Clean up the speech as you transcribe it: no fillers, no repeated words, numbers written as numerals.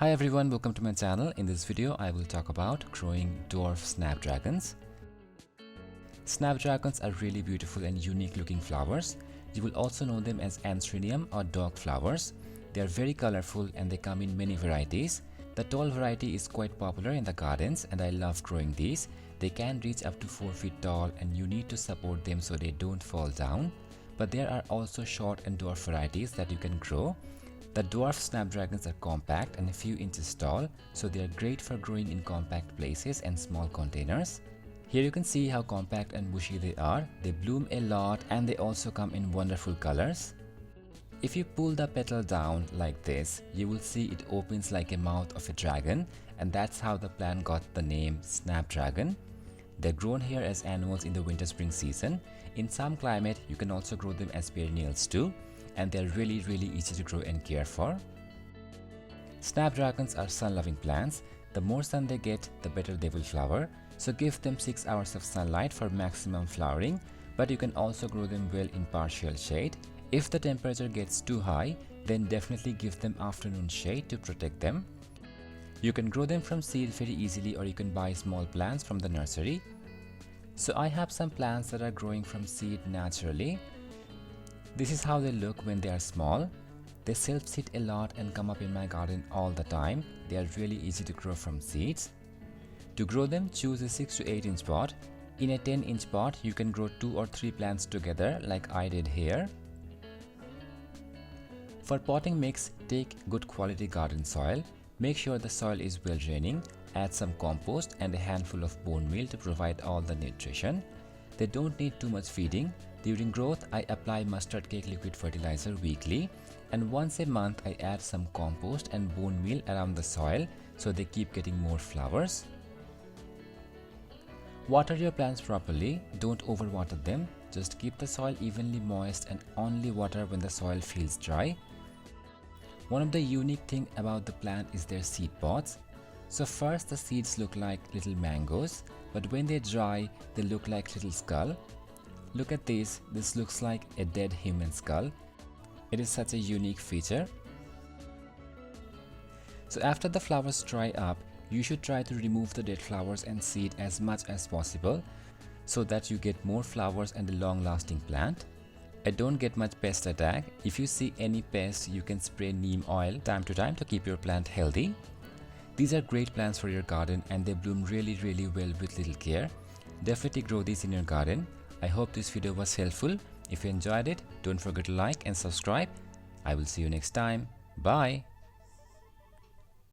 Hi everyone, welcome to my channel. In this video, I will talk about growing dwarf snapdragons. Snapdragons are really beautiful and unique looking flowers. You will also know them as Antirrhinum or dog flowers. They are very colorful and they come in many varieties. The tall variety is quite popular in the gardens and I love growing these. They can reach up to 4 feet tall and you need to support them so they don't fall down. But there are also short and dwarf varieties that you can grow. The dwarf snapdragons are compact and a few inches tall, so they are great for growing in compact places and small containers. Here you can see how compact and bushy they are. They bloom a lot and they also come in wonderful colors. If you pull the petal down like this, you will see it opens like a mouth of a dragon, and that's how the plant got the name snapdragon. They're grown here as annuals in the winter-spring season. In some climate, you can also grow them as perennials too, and they're really easy to grow and care for. Snapdragons are sun-loving plants. The more sun they get, the better they will flower. So give them 6 hours of sunlight for maximum flowering, but you can also grow them well in partial shade. If the temperature gets too high, then definitely give them afternoon shade to protect them. You can grow them from seed very easily, or you can buy small plants from the nursery. So I have some plants that are growing from seed naturally. This is how they look when they are small. They self-seed a lot and come up in my garden all the time. They are really easy to grow from seeds. To grow them, choose a 6 to 8 inch pot. In a 10 inch pot, you can grow 2 or 3 plants together like I did here. For potting mix, take good quality garden soil. Make sure the soil is well draining. Add some compost and a handful of bone meal to provide all the nutrition. They don't need too much feeding. During growth, I apply mustard cake liquid fertilizer weekly, and once a month I add some compost and bone meal around the soil so they keep getting more flowers. Water your plants properly. Don't overwater them. Just keep the soil evenly moist and only water when the soil feels dry. One of the unique things about the plant is their seed pods. So first the seeds look like little mangoes, but when they dry, they look like little skull. Look at this looks like a dead human skull. It is such a unique feature. So after the flowers dry up, you should try to remove the dead flowers and seed as much as possible so that you get more flowers and a long-lasting plant. I don't get much pest attack. If you see any pests, you can spray neem oil time to time to keep your plant healthy. These are great plants for your garden and they bloom really well with little care. Definitely grow these in your garden. I hope this video was helpful. If you enjoyed it, don't forget to like and subscribe. I will see you next time. Bye.